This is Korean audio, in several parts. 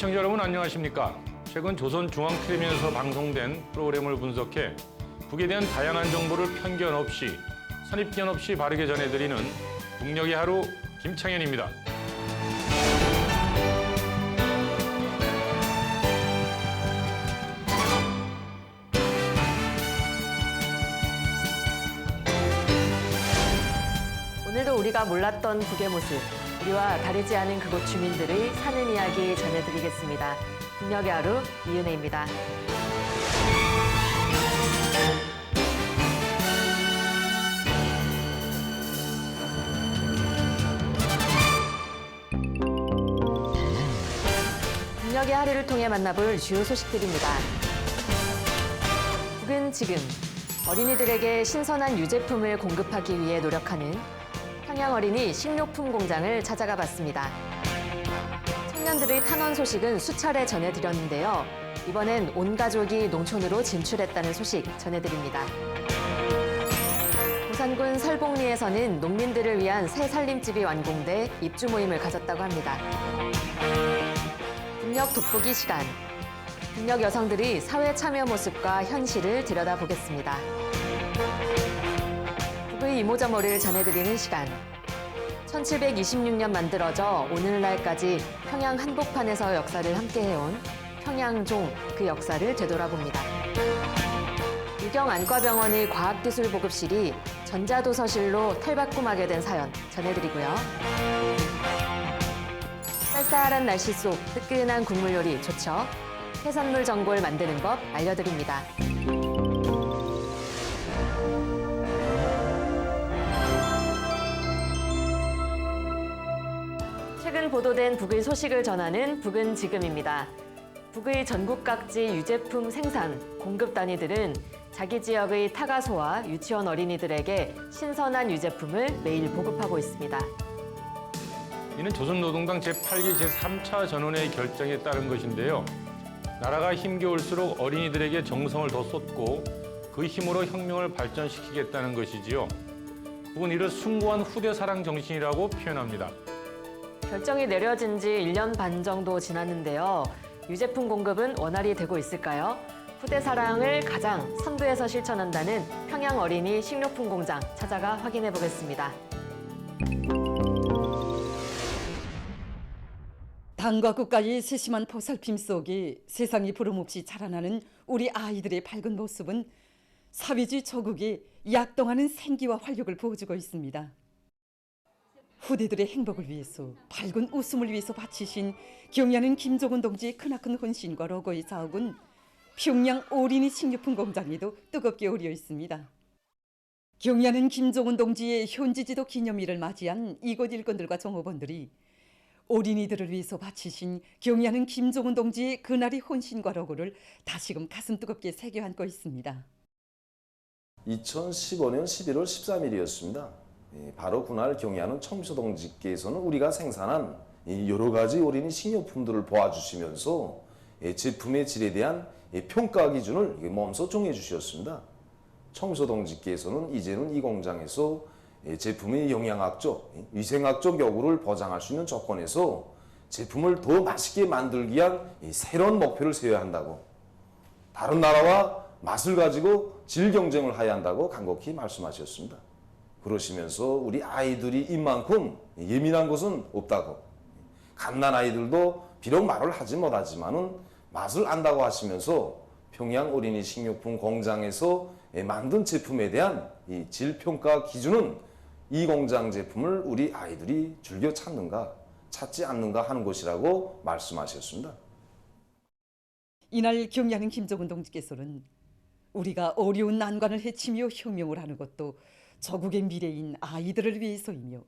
시청자 여러분 안녕하십니까? 최근 조선중앙텔레비전에서 방송된 프로그램을 분석해 북에 대한 다양한 정보를 편견 없이 선입견 없이 바르게 전해드리는 북녘의 하루 김창현입니다. 오늘도 우리가 몰랐던 북의 모습, 우리와 다르지 않은 그곳 주민들의 사는 이야기 전해드리겠습니다. 북녘의 하루 이은혜입니다. 북녘의 하루를 통해 만나볼 주요 소식들입니다. 북은 지금 어린이들에게 신선한 유제품을 공급하기 위해 노력하는 평양어린이 식료품 공장을 찾아가 봤습니다. 청년들의 탄원 소식은 수차례 전해드렸는데요. 이번엔 온 가족이 농촌으로 진출했다는 소식 전해드립니다. 부산군 설봉리에서는 농민들을 위한 새 살림집이 완공돼 입주 모임을 가졌다고 합니다. 북녘 돋보기 시간. 북녘 여성들의 사회 참여 모습과 현실을 들여다보겠습니다. 북의 이모저모를 전해드리는 시간. 1726년 만들어져 오늘날까지 평양 한복판에서 역사를 함께해온 평양종, 그 역사를 되돌아봅니다. 유경 안과병원의 과학기술보급실이 전자도서실로 탈바꿈하게 된 사연 전해드리고요. 쌀쌀한 날씨 속 뜨끈한 국물 요리 좋죠? 해산물 전골 만드는 법 알려드립니다. 최근 보도된 북의 소식을 전하는 북은 지금입니다. 북의 전국 각지 유제품 생산, 공급 단위들은 자기 지역의 타가소와 유치원 어린이들에게 신선한 유제품을 매일 보급하고 있습니다. 이는 조선노동당 제8기 제3차 전원회의 결정에 따른 것인데요. 나라가 힘겨울수록 어린이들에게 정성을 더 쏟고 그 힘으로 혁명을 발전시키겠다는 것이지요. 북은 이를 숭고한 후대사랑 정신이라고 표현합니다. 결정이 내려진 지 1년 반 정도 지났는데요. 유제품 공급은 원활히 되고 있을까요? 후대사랑을 가장 선두에서 실천한다는 평양 어린이 식료품 공장 찾아가 확인해 보겠습니다. 당과 국가의 세심한 보살핌 속에 세상이 부름없이 자라나는 우리 아이들의 밝은 모습은 사회주의 조국에 약동하는 생기와 활력을 보여주고 있습니다. 후대들의 행복을 위해서, 밝은 웃음을 위해서 바치신 경야는 김종훈 동지의 크나큰 헌신과 로고의 자욱은 평양 어린이 식료품 공장에도 뜨겁게 오려 있습니다. 경야는 김종훈 동지의 현지지도 기념일을 맞이한 이곳 일꾼들과 종업원들이 어린이들을 위해서 바치신 경야는 김종훈 동지의 그날의 헌신과 로고를 다시금 가슴 뜨겁게 새겨 안고 있습니다. 2015년 11월 13일이었습니다. 바로 그날 경야는 청소동지께서는 우리가 생산한 여러 가지 어린이 식료품들을 보아주시면서 제품의 질에 대한 평가 기준을 몸소 정해 주셨습니다. 청소동지께서는 이제는 이 공장에서 제품의 영양학적, 위생학적 요구를 보장할 수 있는 조건에서 제품을 더 맛있게 만들기 위한 새로운 목표를 세워야 한다고, 다른 나라와 맛을 가지고 질 경쟁을 해야 한다고 간곡히 말씀하셨습니다. 그러시면서 우리 아이들이 이만큼 예민한 것은 없다고, 갓난 아이들도 비록 말을 하지 못하지만은 맛을 안다고 하시면서 평양 어린이 식료품 공장에서 만든 제품에 대한 이 질평가 기준은 이 공장 제품을 우리 아이들이 즐겨 찾지 않는가 하는 것이라고 말씀하셨습니다. 이날 경야는 김종훈 동지께서는 우리가 어려운 난관을 헤치며 혁명을 하는 것도 조국의 미래인 아이들을 위해서이며,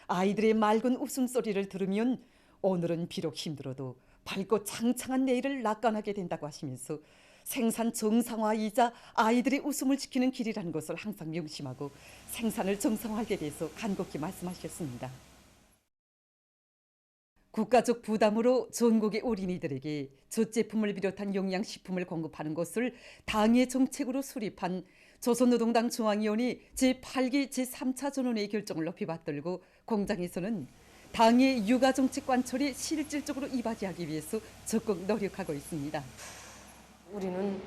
아이들의 맑은 웃음소리를 들으면 오늘은 비록 힘들어도 밝고 창창한 내일을 낙관하게 된다고 하시면서 생산 정상화이자 아이들의 웃음을 지키는 길이라는 것을 항상 명심하고 생산을 정상화하게 돼서 간곡히 말씀하셨습니다. 국가적 부담으로 전국의 어린이들에게 젖제품을 비롯한 영양식품을 공급하는 것을 당의 정책으로 수립한 조선노동당 중앙위원회 제8기 제3차 전원회의 결정을 높이 받들고 공장에서는 당의 육아정책 관철에 실질적으로 이바지하기 위해서 적극 노력하고 있습니다. 우리는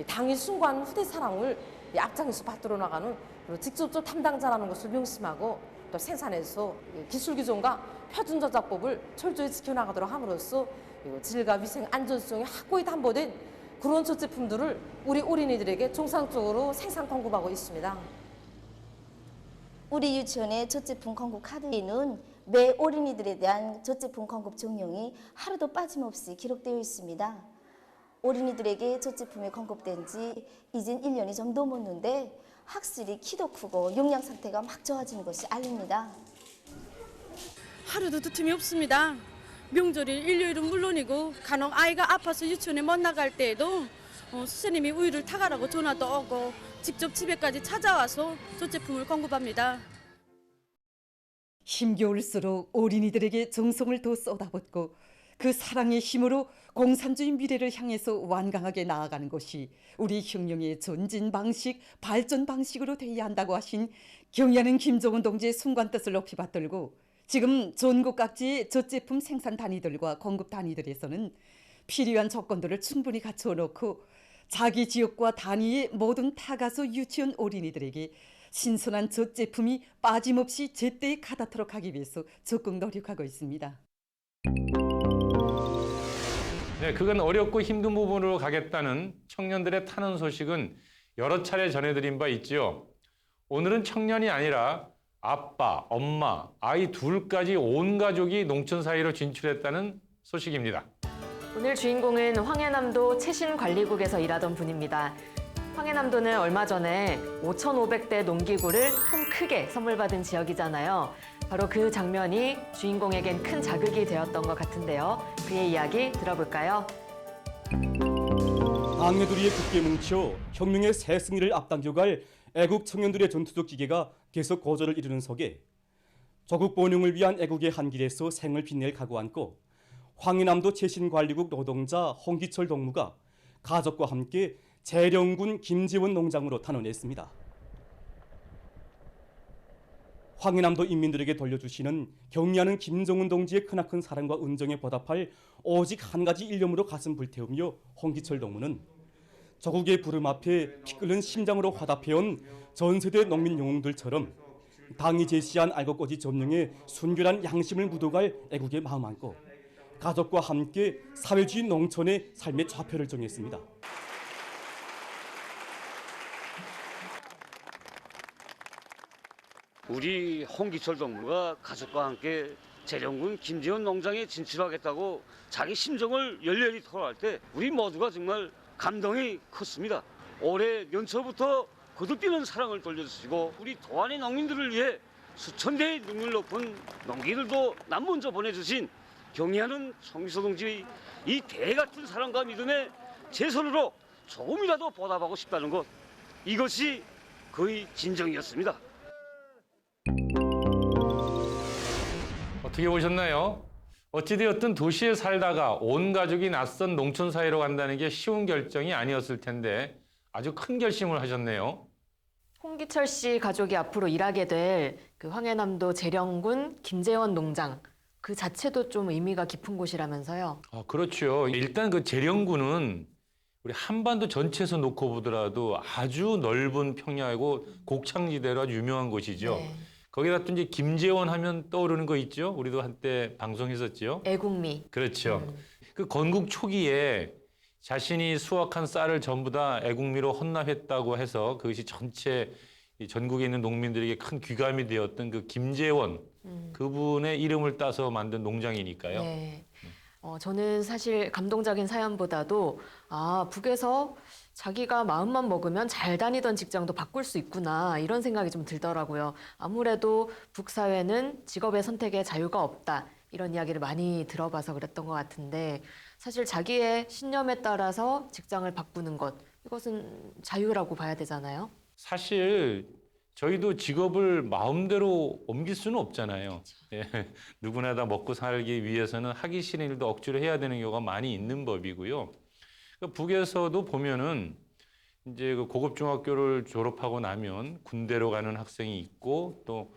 당의 숭고한 후대 사랑을 앞장에서 받들어 나가는 직접적 담당자라는 것을 명심하고 또 생산에서 기술 기존과 표준 저작법을 철저히 지켜나가도록 함으로써 질과 위생 안전성이 확고히 담보된 그런 젖제품들을 우리 어린이들에게 정상적으로 생산 공급하고 있습니다. 우리 유치원의 젖제품 공급 카드에는 매 어린이들에 대한 젖제품 공급 정령이 하루도 빠짐없이 기록되어 있습니다. 어린이들에게 젖제품이 공급된 지 이젠 1년이 좀 넘었는데 확실히 키도 크고 영양 상태가 막 좋아지는 것이 알립니다. 하루도 틈이 없습니다. 명절일 일요일은 물론이고 간혹 아이가 아파서 유치원에 못 나갈 때에도 선생님이 우유를 타가라고 전화도 오고 직접 집에까지 찾아와서 젖제품을 공급합니다. 힘겨울수록 어린이들에게 정성을 더 쏟아붓고 그 사랑의 힘으로 공산주의 미래를 향해서 완강하게 나아가는 것이 우리 혁명의 전진 방식, 발전 방식으로 되어야 한다고 하신 경의하는 김정은 동지의 순간 뜻을 높이 받들고 지금 전국 각지의 젖제품 생산 단위들과 공급 단위들에서는 필요한 조건들을 충분히 갖추어 놓고 자기 지역과 단위의 모든 타가서 유치원 어린이들에게 신선한 젖제품이 빠짐없이 제때에 가닿도록 하기 위해서 적극 노력하고 있습니다. 네, 그건 어렵고 힘든 부분으로 가겠다는 청년들의 탄원 소식은 여러 차례 전해드린 바 있지요. 오늘은 청년이 아니라 아빠, 엄마, 아이 둘까지 온 가족이 농촌 사회로 진출했다는 소식입니다. 오늘 주인공은 황해남도 최신관리국에서 일하던 분입니다. 황해남도는 얼마 전에 5,500대 농기구를 통 크게 선물 받은 지역이잖아요. 바로 그 장면이 주인공에겐 큰 자극이 되었던 것 같은데요. 그의 이야기 들어볼까요? 당내두리에 굳게 뭉쳐 혁명의 새 승리를 앞당겨갈 애국 청년들의 전투적 기계가 계속 거절을 이루는 속에 조국 번영을 위한 애국의 한 길에서 생을 빛낼 각오 안고 황해남도 최신관리국 노동자 홍기철 동무가 가족과 함께 재령군 김재원 농장으로 탄원했습니다. 황해남도 인민들에게 돌려주시는 경의하는 김정은 동지의 크나큰 사랑과 은정에 보답할 오직 한 가지 일념으로 가슴 불태우며 홍기철 동무는 조국의 부름 앞에 피 끓는 심장으로 화답해온 전세대 농민 영웅들처럼 당이 제시한 알곡꼬지 점령에 순결한 양심을 묻어갈 애국의 마음 안고 가족과 함께 사회주의 농촌의 삶의 좌표를 정했습니다. 우리 홍기철 동무가 가족과 함께 재령군 김재원 농장에 진출하겠다고 자기 심정을 열렬히 토로할 때 우리 모두가 정말 감동이 컸습니다. 올해 연초부터 거듭뛰는 사랑을 돌려주시고 우리 도안의 농민들을 위해 수천 대의 능률 높은 농기들도 남 먼저 보내주신 경의하는 송기소 동지의 이 대같은 사랑과 믿음에 제 손으로 조금이라도 보답하고 싶다는 것, 이것이 거의 진정이었습니다. 어떻게 보셨나요? 어찌되었든 도시에 살다가 온 가족이 낯선 농촌 사회로 간다는 게 쉬운 결정이 아니었을 텐데 아주 큰 결심을 하셨네요. 홍기철 씨 가족이 앞으로 일하게 될 그 황해남도 재령군 김재원 농장 그 자체도 좀 의미가 깊은 곳이라면서요. 그렇죠. 일단 그 재령군은 우리 한반도 전체에서 놓고 보더라도 아주 넓은 평야이고 곡창지대로 아주 유명한 곳이죠. 네. 거기다 또 이제 김재원 하면 떠오르는 거 있죠. 우리도 한때 방송했었죠. 애국미. 그렇죠. 그 건국 초기에 자신이 수확한 쌀을 전부 다 애국미로 헌납했다고 해서 그것이 전체 이 전국에 있는 농민들에게 큰 귀감이 되었던 그 김재원 그분의 이름을 따서 만든 농장이니까요. 네. 저는 사실 감동적인 사연보다도 북에서 자기가 마음만 먹으면 잘 다니던 직장도 바꿀 수 있구나 이런 생각이 좀 들더라고요. 아무래도 북사회는 직업의 선택에 자유가 없다 이런 이야기를 많이 들어봐서 그랬던 것 같은데 사실 자기의 신념에 따라서 직장을 바꾸는 것 이것은 자유라고 봐야 되잖아요. 사실 저희도 직업을 마음대로 옮길 수는 없잖아요. 예, 누구나 다 먹고 살기 위해서는 하기 싫은 일도 억지로 해야 되는 경우가 많이 있는 법이고요. 북에서도 보면은 이제 그 고급 중학교를 졸업하고 나면 군대로 가는 학생이 있고 또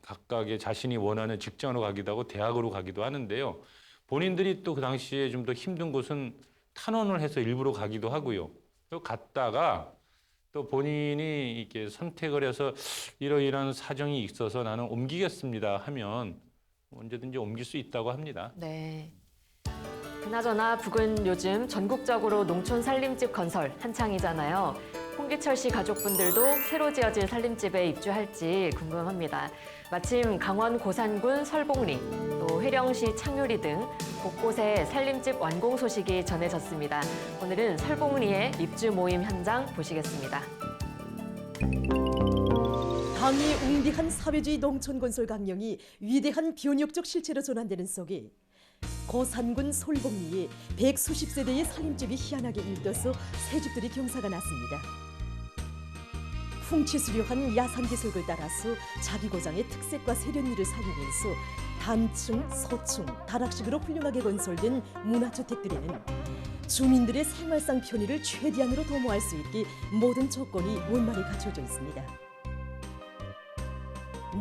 각각의 자신이 원하는 직장으로 가기도 하고 대학으로 가기도 하는데요. 본인들이 또 그 당시에 좀 더 힘든 곳은 탄원을 해서 일부러 가기도 하고요. 또 갔다가 또 본인이 이렇게 선택을 해서 이러이러한 사정이 있어서 나는 옮기겠습니다 하면 언제든지 옮길 수 있다고 합니다. 네. 그나저나 북은 요즘 전국적으로 농촌 살림집 건설 한창이잖아요. 홍기철 씨 가족분들도 새로 지어질 살림집에 입주할지 궁금합니다. 마침 강원 고산군 설봉리, 또 회령시 창유리 등 곳곳에 살림집 완공 소식이 전해졌습니다. 오늘은 설봉리의 입주 모임 현장 보시겠습니다. 당이 웅비한 사회주의 농촌 건설 강령이 위대한 변혁적 실체로 전환되는 속에 고산군 솔봉리에 백수십 세대의 살림집이 희한하게 일떠서 새집들이 경사가 났습니다. 풍치수려한 야산기술을 따라서 자기 고장의 특색과 세련미를 살리면서 단층, 소층, 다락식으로 훌륭하게 건설된 문화주택들에는 주민들의 생활상 편의를 최대한으로 도모할 수 있게 모든 조건이 원만히 갖춰져 있습니다.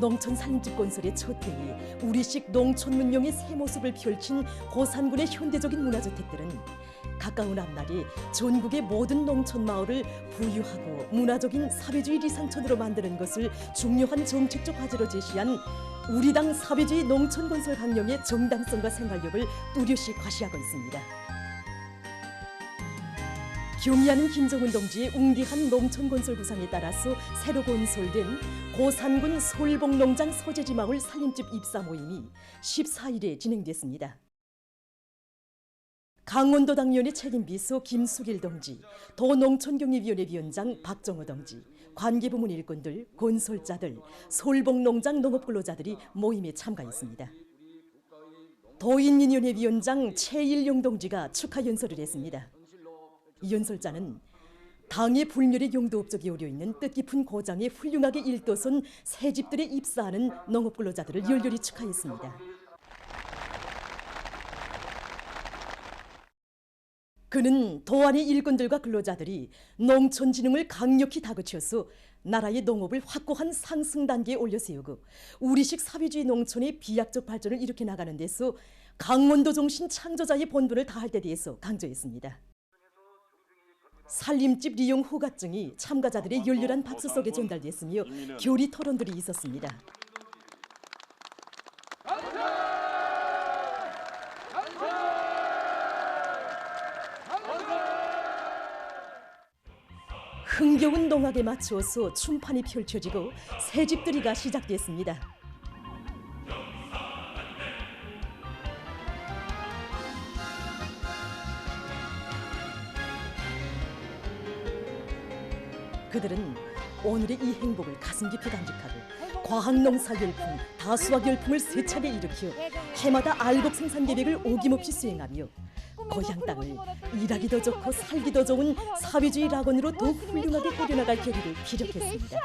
농촌 살림집 건설의 첫 해에 우리식 농촌 문명의 새 모습을 펼친 고산군의 현대적인 문화주택들은 가까운 앞날이 전국의 모든 농촌 마을을 부유하고 문화적인 사회주의 리상촌으로 만드는 것을 중요한 정책적 과제로 제시한 우리 당 사회주의 농촌 건설 강령의 정당성과 생활력을 뚜렷이 과시하고 있습니다. 경의하는 김정은 동지의 웅대한 농촌 건설 구상에 따라서 새로 건설된 고산군 솔봉농장 소재지 마을 살림집 입사 모임이 14일에 진행됐습니다. 강원도 당위원회 책임비서 김수길 동지, 도농촌경의위원회 위원장 박정호 동지, 관계부문 일꾼들, 건설자들, 솔봉농장 농업근로자들이 모임에 참가했습니다. 도인민위원회 위원장 최일용 동지가 축하 연설을 했습니다. 이 연설자는 당의 불멸의 용도업적이 오려있는 뜻깊은 고장에 훌륭하게 일떠선 새집들에 입사하는 농업근로자들을 열렬히 축하했습니다. 그는 도안의 일꾼들과 근로자들이 농촌진흥을 강력히 다그쳐서 나라의 농업을 확고한 상승 단계에 올려세우고 우리식 사회주의 농촌의 비약적 발전을 일으켜 나가는 데서 강원도 정신 창조자의 본분을 다할 데 대해서 강조했습니다. 살림집 리용 후가증이 참가자들의 열렬한 박수 속에 전달됐으며 교리 토론들이 있었습니다. 흥겨운 농악에 맞추어서 춤판이 펼쳐지고 새집들이가 시작됐습니다. 그들은 오늘의 이 행복을 가슴 깊이 간직하고 과학농사 열풍, 다수학 열풍을 세차게 일으켜 해마다 알곡 생산 계획을 어김없이 수행하며 고향 땅을 일하기 더 좋고 살기 더 좋은 사회주의 낙원으로 더욱 훌륭하게 꾸려나갈 결의를 기력했습니다.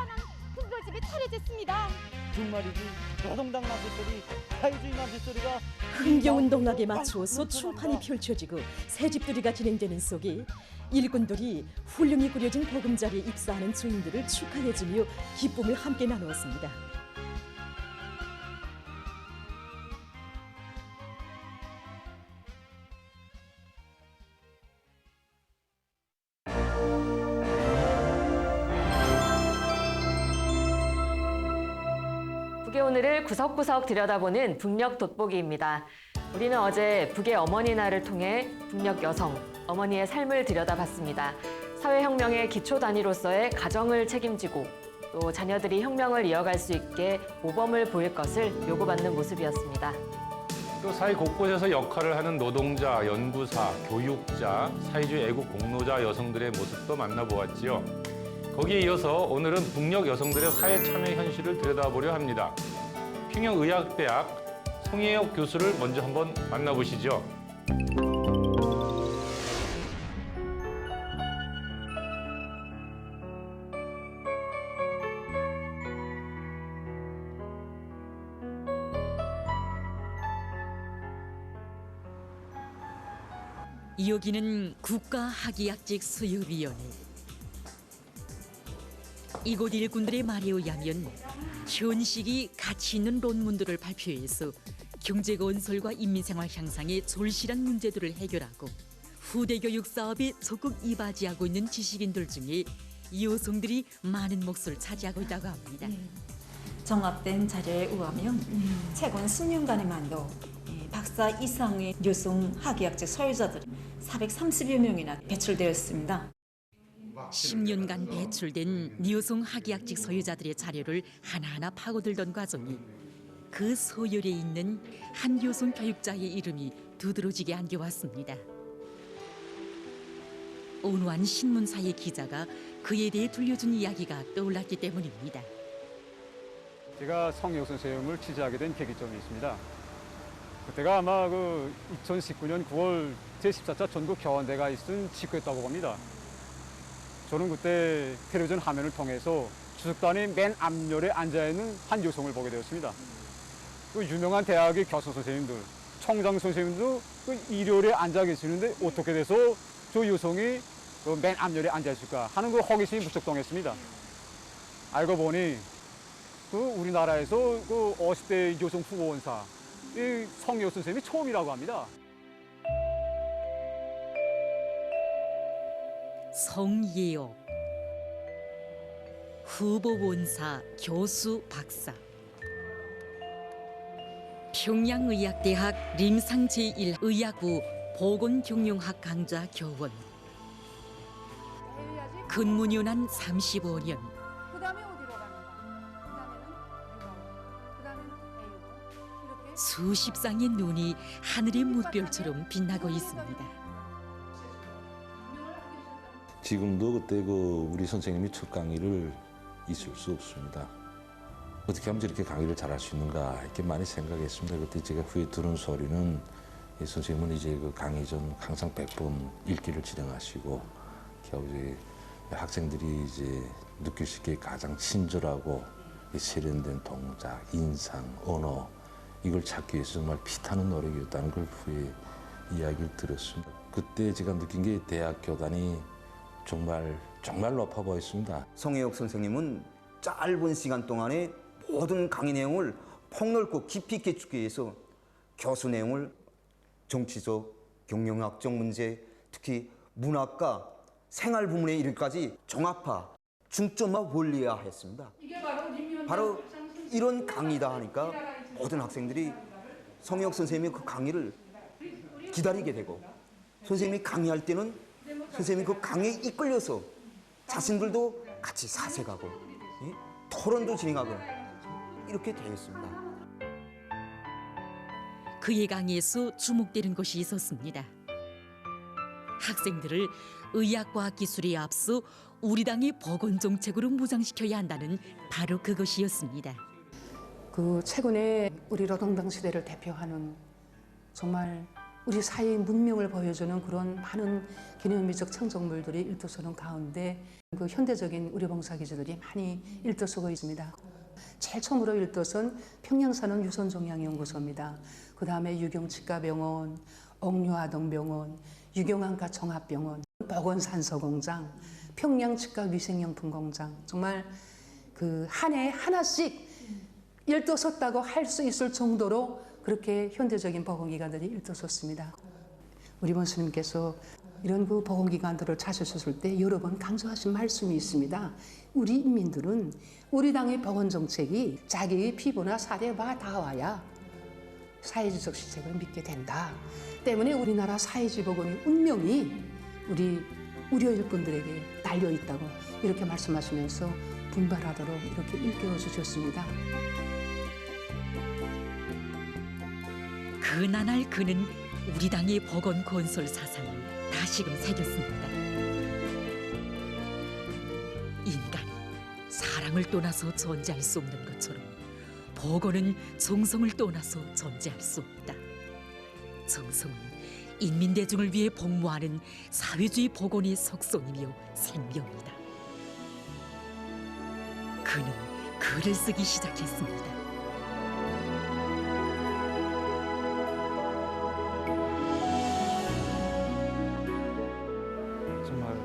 큰별집이 차려졌습니다. 정말이지 노동당 만세소리, 사회주의 만세소리가 흥겨운 농악에 맞추어서 춤판이 펼쳐지고 새집들이가 진행되는 속에 일꾼들이 훌륭히 꾸려진 보금자리에 입사하는 주인들을 축하해주며 기쁨을 함께 나누었습니다. 북의 오늘을 구석구석 들여다보는 북녘 돋보기입니다. 우리는 어제 북의 어머니 날을 통해 북녘 여성, 어머니의 삶을 들여다봤습니다. 사회혁명의 기초 단위로서의 가정을 책임지고 또 자녀들이 혁명을 이어갈 수 있게 모범을 보일 것을 요구받는 모습이었습니다. 또 사회 곳곳에서 역할을 하는 노동자, 연구사, 교육자, 사회주의 애국 공로자 여성들의 모습도 만나보았지요. 거기에 이어서 오늘은 북녘 여성들의 사회 참여 현실을 들여다보려 합니다. 평양의학대학 송혜혁 교수를 먼저 한번 만나보시죠. 여기는 국가학위학직 수여위원회. 이곳 일꾼들의 말에 의하면 현 시기 가치 있는 논문들을 발표해서 경제 건설과 인민생활 향상의 절실한 문제들을 해결하고 후대 교육 사업에 적극 이바지하고 있는 지식인들 중에 여성들이 많은 몫을 차지하고 있다고 합니다. 종합된 자료에 의하면 최근 10년간에만도 박사 이상의 여성 학위학직 소유자들이 430여 명이나 배출되었습니다. 10년간 배출된 여성 학위학직 소유자들의 자료를 하나하나 파고들던 과정이 그 서열에 있는 한 여성 교육자의 이름이 두드러지게 안겨왔습니다. 온화한 신문사의 기자가 그에 대해 들려준 이야기가 떠올랐기 때문입니다. 제가 성희옥 선생님을 취재하게 된 계기점이 있습니다. 그때가 아마 2019년 9월 제14차 전국 교환대가 있은 직후였다고 봅니다. 저는 그때 텔레비전 화면을 통해서 주석단의 맨 앞열에 앉아있는 한 여성을 보게 되었습니다. 그 유명한 대학의 교수 선생님들, 총장 선생님도 그 일요일에 앉아 계시는데 어떻게 돼서 저 여성이 그 맨 앞열에 앉아있을까 하는 그 호기심이 무척 동했습니다. 알고 보니 그 우리나라에서 그 50대 여성 후보원사 이 성희옥 선생님이 처음이라고 합니다. 성예옥, 후보원사, 교수, 박사. 평양의학대학 림상 제1의학부 보건경영학 강좌 교원. 근무년한 35년. 수십 쌍의 눈이 하늘의 무별처럼 빛나고 있습니다. 지금도 그때 우리 선생님이 첫 강의를 잊을 수 없습니다. 어떻게 하면 저렇게 강의를 잘할 수 있는가 이렇게 많이 생각했습니다. 그때 제가 후에 들은 소리는 이 선생님은 이제 그 강의 전 항상 100번 읽기를 진행하시고 겨우 이제 학생들이 이제 느낄 수 있게 가장 친절하고 세련된 동작, 인상, 언어 이걸 찾기 위해서 정말 피타는 노력이었다는 걸 후에 이야기를 들었습니다. 그때 제가 느낀 게 대학 교단이 정말 높아 보였습니다. 성희옥 선생님은 짧은 시간 동안에 모든 강의 내용을 폭넓고 깊이 있게 주기 위해서 교수 내용을 정치적, 경영학적 문제, 특히 문학과 생활 부문에 이르기까지 종합화, 중점화 원리화했습니다. 바로 이런 강의다 하니까 모든 학생들이 성희옥 선생님의 그 강의를 기다리게 되고 선생님이 강의할 때는 선생님이 그 강의에 이끌려서 자신들도 같이 사색하고 토론도 진행하고 이렇게 되었습니다. 그의 강의에서 주목되는 것이 있었습니다. 학생들을 의학과학 기술에 앞서 우리 당의 보건정책으로 무장시켜야 한다는 바로 그것이었습니다. 그 최근에 우리 노동당 시대를 대표하는 정말 우리 사회의 문명을 보여주는 그런 많은 기념비적 창작물들이 일도서는 가운데 그 현대적인 의료봉사기지들이 많이 일도서고 있습니다. 제일 처음으로 일도선 평양사는 유선종양연구소입니다. 그 다음에 유경치과병원, 옥류아동병원, 유경안과 종합병원, 보건산소공장, 평양치과위생용품공장 정말 그 한 해에 하나씩 일도섰다고 할 수 있을 정도로 그렇게 현대적인 보건기관들이 일도섰습니다. 우리 본스님께서 이런 그 보건기관들을 찾으셨을 때 여러 번 강조하신 말씀이 있습니다. 우리 인민들은 우리 당의 보건정책이 자기의 피부나 살에 와 닿아야 사회주적 시책을 믿게 된다. 때문에 우리나라 사회주의 보건의 운명이 우리 의료일꾼들에게 달려있다고 이렇게 말씀하시면서 분발하도록 이렇게 일깨워 주셨습니다. 그나날 그는 우리 당의 보건 건설 사상을 다시금 새겼습니다. 인간이 사랑을 떠나서 존재할 수 없는 것처럼 보건은 정성을 떠나서 존재할 수 없다. 정성은 인민대중을 위해 복무하는 사회주의 보건의 속성이며 생명이다. 그는 글을 쓰기 시작했습니다. 정말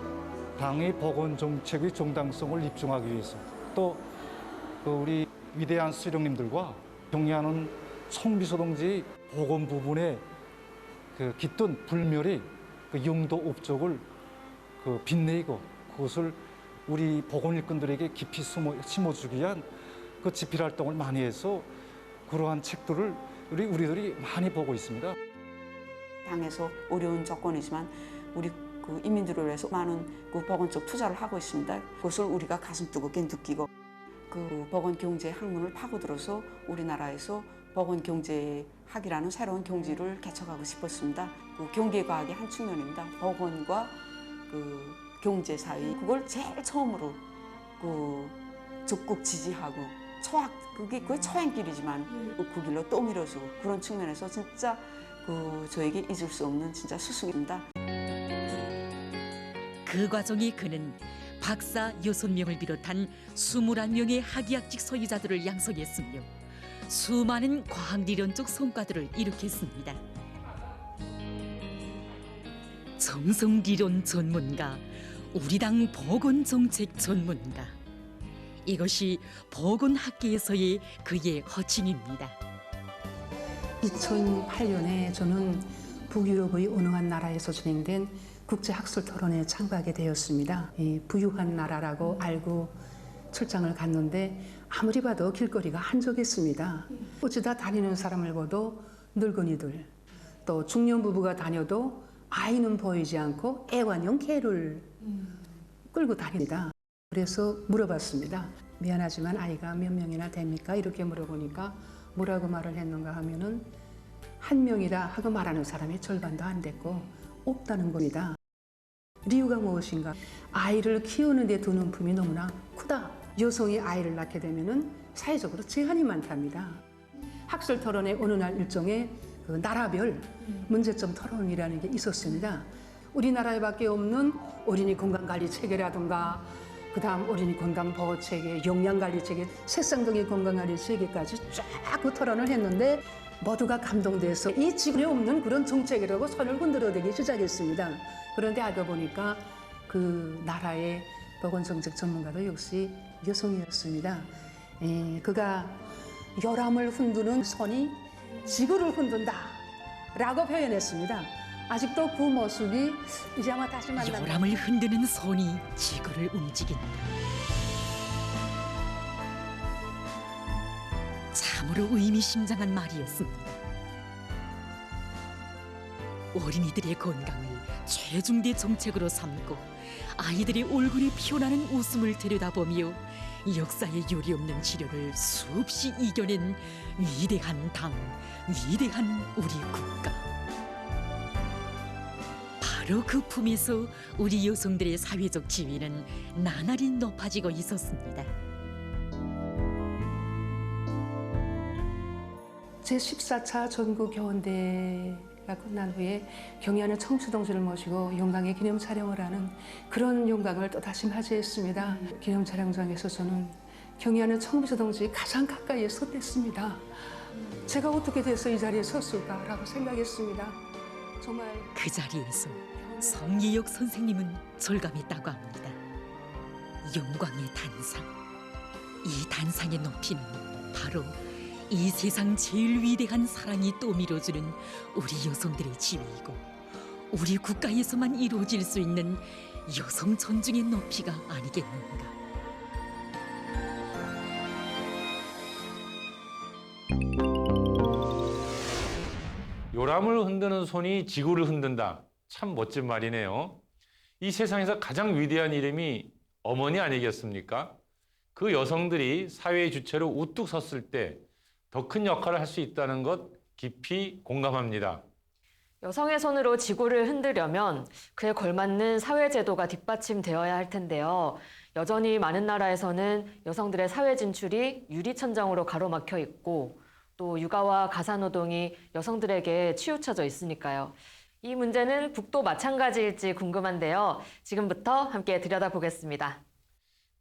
당의 보건 정책의 정당성을 입증하기 위해서 또 우리 위대한 수령님들과 경의하는 청비서동지의 보건 부분에 그 깃든 불멸의 그 영도 업적을 그 빛내고 그것을 우리 보건 일꾼들에게 깊이 심어주기 위한 그 집필 활동을 많이 해서 그러한 책들을 우리들이 많이 보고 있습니다. 당에서 어려운 조건이지만 우리 그 인민들을 위해서 많은 그 보건적 투자를 하고 있습니다. 그것을 우리가 가슴 뜨겁게 느끼고 그 보건 경제 학문을 파고들어서 우리나라에서 보건 경제학이라는 새로운 경지를 개척하고 싶었습니다. 그 경제과학의 한 측면입니다. 보건과 그 경제 사이 그걸 제일 처음으로 그 적극 지지하고 그게 초행길이지만 그 길로 또 밀어주고 그런 측면에서 진짜 그 저에게 잊을 수 없는 진짜 스승입니다. 그 과정이 그는 박사 6명을 비롯한 21명의 학위학직 소유자들을 양성했으며 수많은 과학리론적 성과들을 이룩했습니다. 정성리론 전문가, 우리 당 보건정책 전문가. 이것이 보건학계에서의 그의 호칭입니다. 2008년에 저는 북유럽의 어느 나라에서 진행된 국제학술 토론회에 참가하게 되었습니다. 부유한 나라라고 알고 출장을 갔는데 아무리 봐도 길거리가 한적했습니다. 어쩌다 다니는 사람을 봐도 늙은이들, 또 중년 부부가 다녀도 아이는 보이지 않고 애완용 개를 끌고 다닙니다. 그래서 물어봤습니다. 미안하지만 아이가 몇 명이나 됩니까? 이렇게 물어보니까 뭐라고 말을 했는가 하면은 한 명이라 하고 말하는 사람이 절반도 안 됐고 없다는 겁니다. 이유가 무엇인가? 아이를 키우는 데 드는 품이 너무나 크다. 여성이 아이를 낳게 되면은 사회적으로 제한이 많답니다. 학술 토론의 어느 날 일종의 그 나라별 문제점 토론이라는 게 있었습니다. 우리나라에밖에 없는 어린이 건강관리 체계라든가 그다음 어린이 건강 보호 체계, 영양 관리 체계, 색상등의 건강 관리 체계까지 쫙 그 토론을 했는데 모두가 감동돼서 이 지구에 없는 그런 정책이라고 손을 흔들어대기 시작했습니다. 그런데 알고 보니까 그 나라의 보건정책 전문가도 역시 여성이었습니다. 그가 열함을 흔드는 손이 지구를 흔든다라고 표현했습니다. 아직도 그 모습이 이제 아마 다시 만나면 열함을 흔드는 손이 지구를 움직인다. 참으로 의미심장한 말이었습니다. 어린이들의 건강을 최중대 정책으로 삼고 아이들의 얼굴에 피어나는 웃음을 들여다보며 역사에 유례없는 치료를 수없이 이겨낸 위대한 당, 위대한 우리 국가. 바로 그 품에서 우리 여성들의 사회적 지위는 나날이 높아지고 있었습니다. 제14차 전국교원대가 끝난 후에 경의하는 청주동지를 모시고 영광의 기념 촬영을 하는 그런 영광을 또다시 맞이했습니다. 기념 촬영장에서 저는 경의하는 청주동지 가장 가까이에 섰댔습니다. 제가 어떻게 돼서 이 자리에 섰을까라고 생각했습니다. 정말 그 자리에서 성예역 선생님은 절감했다고 합니다. 영광의 단상, 이 단상의 높이는 바로 이 세상 제일 위대한 사랑이 떠밀어주는 우리 여성들의 지위이고 우리 국가에서만 이루어질 수 있는 여성 존중의 높이가 아니겠는가. 요람을 흔드는 손이 지구를 흔든다. 참 멋진 말이네요. 이 세상에서 가장 위대한 이름이 어머니 아니겠습니까? 그 여성들이 사회의 주체로 우뚝 섰을 때 더 큰 역할을 할 수 있다는 것 깊이 공감합니다. 여성의 손으로 지구를 흔들려면 그에 걸맞는 사회제도가 뒷받침되어야 할 텐데요. 여전히 많은 나라에서는 여성들의 사회 진출이 유리천장으로 가로막혀 있고 또 육아와 가사노동이 여성들에게 치우쳐져 있으니까요. 이 문제는 북도 마찬가지일지 궁금한데요. 지금부터 함께 들여다보겠습니다.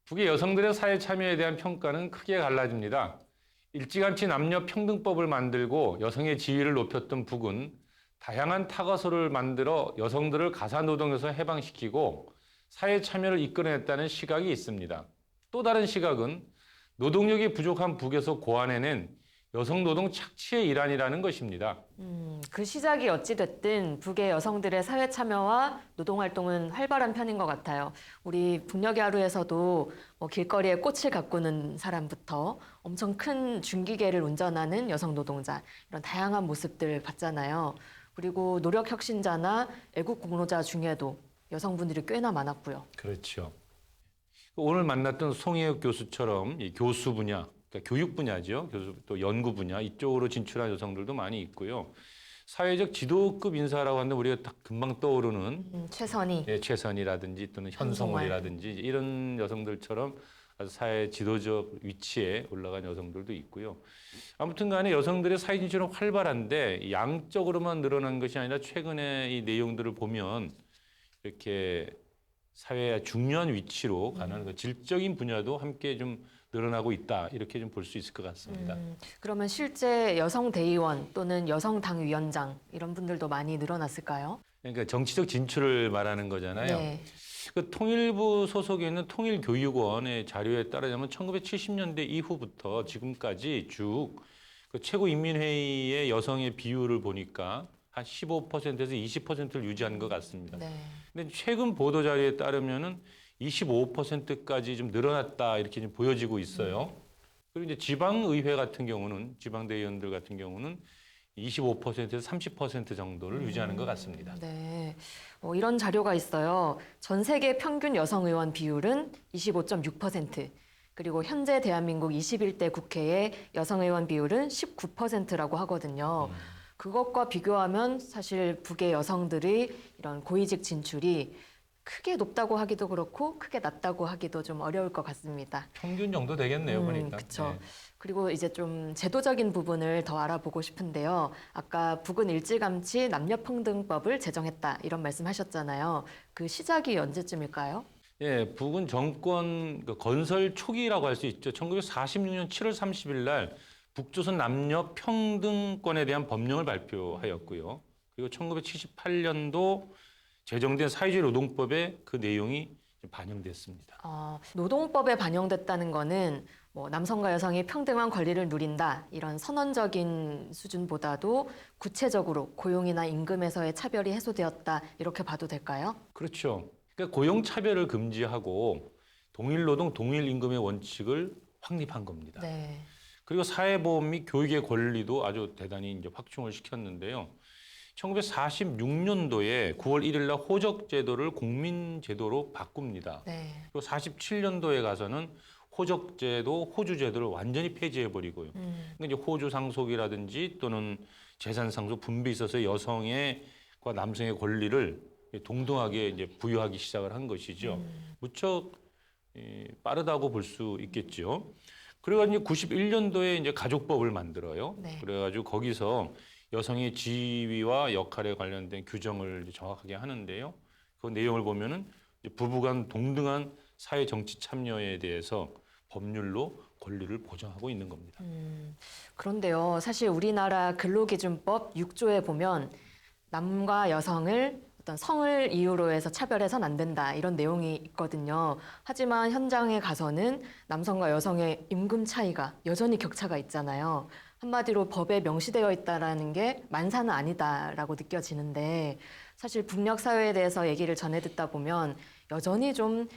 북의 여성들의 사회 참여에 대한 평가는 크게 갈라집니다. 일찌감치 남녀 평등법을 만들고 여성의 지위를 높였던 북은 다양한 타가소를 만들어 여성들을 가사노동에서 해방시키고 사회 참여를 이끌어냈다는 시각이 있습니다. 또 다른 시각은 노동력이 부족한 북에서 고안해낸 여성 노동 착취의 일환이라는 것입니다. 그 시작이 어찌됐든 북의 여성들의 사회 참여와 노동활동은 활발한 편인 것 같아요. 우리 북녘의 하루에서도 뭐 길거리에 꽃을 가꾸는 사람부터 엄청 큰 중기계를 운전하는 여성 노동자, 이런 다양한 모습들 봤잖아요. 그리고 노력혁신자나 애국공로자 중에도 여성분들이 꽤나 많았고요. 그렇죠. 오늘 만났던 송혜옥 교수처럼 이 교수 분야, 그러니까 교육 분야죠. 교수 또 연구 분야 이쪽으로 진출한 여성들도 많이 있고요. 사회적 지도급 인사라고 하는데 우리가 딱 금방 떠오르는 최선희, 최선희라든지 또는 현송월이라든지 이런 여성들처럼 아주 사회 지도적 위치에 올라간 여성들도 있고요. 아무튼간에 여성들의 사회 진출은 활발한데 양적으로만 늘어난 것이 아니라 최근에 이 내용들을 보면 이렇게 사회의 중요한 위치로 가는 그 질적인 분야도 함께 좀 늘어나고 있다 이렇게 좀 볼 수 있을 것 같습니다. 그러면 실제 여성 대의원 또는 여성 당위원장 이런 분들도 많이 늘어났을까요? 그러니까 정치적 진출을 말하는 거잖아요. 네. 그 통일부 소속에 있는 통일교육원의 자료에 따르자면 1970년대 이후부터 지금까지 쭉 그 최고인민회의의 여성의 비율을 보니까 한 15%에서 20%를 유지한 것 같습니다. 근데 최근 보도 자료에 따르면은 25%까지 좀 늘어났다 이렇게 좀 보여지고 있어요. 그리고 이제 지방의회 같은 경우는 지방대의원들 같은 경우는 25%에서 30% 정도를 유지하는 것 같습니다. 네, 이런 자료가 있어요. 전 세계 평균 여성 의원 비율은 25.6%. 그리고 현재 대한민국 21대 국회의 여성 의원 비율은 19%라고 하거든요. 그것과 비교하면 사실 북의 여성들이 이런 고위직 진출이 크게 높다고 하기도 그렇고 크게 낮다고 하기도 좀 어려울 것 같습니다. 평균 정도 되겠네요, 보니까. 그렇죠. 네. 그리고 이제 좀 제도적인 부분을 더 알아보고 싶은데요. 아까 북은 일찌감치 남녀평등법을 제정했다 이런 말씀하셨잖아요. 그 시작이 언제쯤일까요? 예, 북은 정권 건설 초기라고 할 수 있죠. 1946년 7월 30일 날 북조선 남녀 평등권에 대한 법령을 발표하였고요. 그리고 1978년도 제정된 사회주의 노동법에 그 내용이 반영됐습니다. 노동법에 반영됐다는 거는 뭐 남성과 여성이 평등한 권리를 누린다 이런 선언적인 수준보다도 구체적으로 고용이나 임금에서의 차별이 해소되었다 이렇게 봐도 될까요? 그렇죠. 그러니까 고용 차별을 금지하고 동일 노동 동일 임금의 원칙을 확립한 겁니다. 네. 그리고 사회보험 및 교육의 권리도 아주 대단히 이제 확충을 시켰는데요. 1946년도에 9월 1일 날 호적제도를 공민제도로 바꿉니다. 네. 그리고 47년도에 가서는 호적제도, 호주제도를 완전히 폐지해버리고요. 그러니까 이제 호주 상속이라든지 또는 재산 상속 분배에 있어서 여성과 남성의 권리를 동등하게 이제 부여하기 시작을 한 것이죠. 무척 빠르다고 볼 수 있겠죠. 그래가지고 91년도에 이제 가족법을 만들어요. 네. 그래가지고 거기서 여성의 지위와 역할에 관련된 규정을 정확하게 하는데요. 그 내용을 보면은 부부간 동등한 사회 정치 참여에 대해서 법률로 권리를 보장하고 있는 겁니다. 그런데요, 사실 우리나라 근로기준법 6조에 보면 남과 여성을 어떤 성을 이유로 해서 차별해서는 안 된다 이런 내용이 있거든요. 하지만 현장에 가서는 남성과 여성의 임금 차이가 여전히 격차가 있잖아요. 한마디로 법에 명시되어 있다라는 게 만사는 아니다라고 느껴지는데 사실 북녘 사회에 대해서 얘기를 전해 듣다 보면 여전히 좀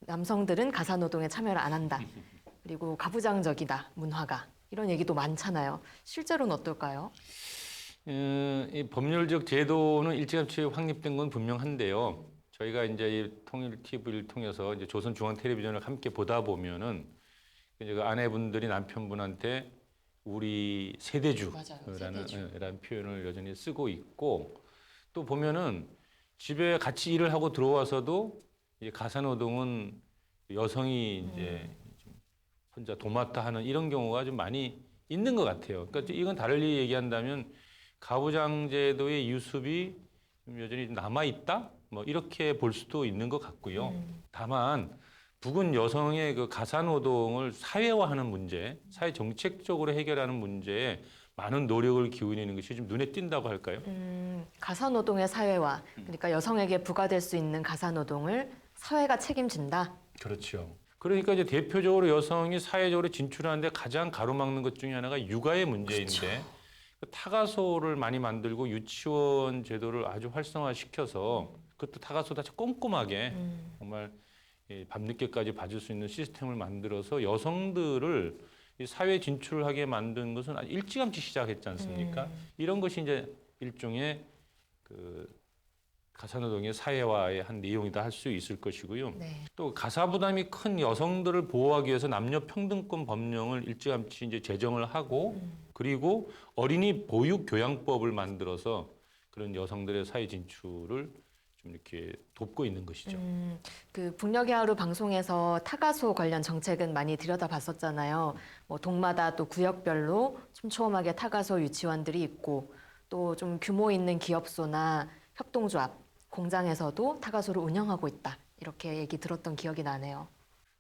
남성들은 가사노동에 참여를 안 한다. 그리고 가부장적이다, 문화가. 이런 얘기도 많잖아요. 실제로는 어떨까요? 이 법률적 제도는 일찌감치 확립된 건 분명한데요. 저희가 이제 이 통일 TV를 통해서 이제 조선중앙텔레비전을 함께 보다 보면은 이제 그 아내분들이 남편분한테 우리 세대주라는 표현을 여전히 쓰고 있고 또 보면은 집에 같이 일을 하고 들어와서도 이제 가사노동은 여성이 이제 좀 혼자 도맡아 하는 이런 경우가 좀 많이 있는 것 같아요. 그러니까 이건 달리 얘기한다면 가부장 제도의 유습이 좀 여전히 남아있다? 뭐 이렇게 볼 수도 있는 것 같고요. 다만 북은 여성의 그 가사노동을 사회화하는 문제, 사회 정책적으로 해결하는 문제에 많은 노력을 기울이는 것이 좀 눈에 띈다고 할까요? 가사노동의 사회화, 그러니까 여성에게 부과될 수 있는 가사노동을 사회가 책임진다. 그렇죠. 그러니까 이제 대표적으로 여성이 사회적으로 진출하는데 가장 가로막는 것 중에 하나가 육아의 문제인데 그 타가소를 많이 만들고 유치원 제도를 아주 활성화시켜서 그것도 타가소도 아주 꼼꼼하게 정말 밤늦게까지 봐줄 수 있는 시스템을 만들어서 여성들을 이 사회 진출하게 만든 것은 아주 일찌감치 시작했지 않습니까? 이런 것이 이제 일종의 그 가사노동의 사회화의 한 내용이다 할 수 있을 것이고요. 네. 또 가사 부담이 큰 여성들을 보호하기 위해서 남녀 평등권 법령을 일찌감치 이제 제정을 하고 그리고 어린이 보육 교양법을 만들어서 그런 여성들의 사회 진출을 좀 이렇게 돕고 있는 것이죠. 그 북녘의 하루 방송에서 타가소 관련 정책은 많이 들여다봤었잖아요. 뭐 동마다 또 구역별로 촘촘하게 타가소 유치원들이 있고 또 좀 규모 있는 기업소나 협동조합, 공장에서도 타가소를 운영하고 있다. 이렇게 얘기 들었던 기억이 나네요.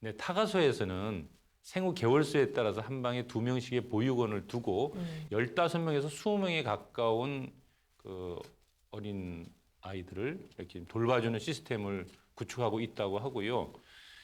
네, 타가소에서는 생후 개월수에 따라서 한 방에 2명씩의 보육원을 두고 15명에서 20명에 가까운 그 어린 아이들을 이렇게 돌봐주는 시스템을 구축하고 있다고 하고요.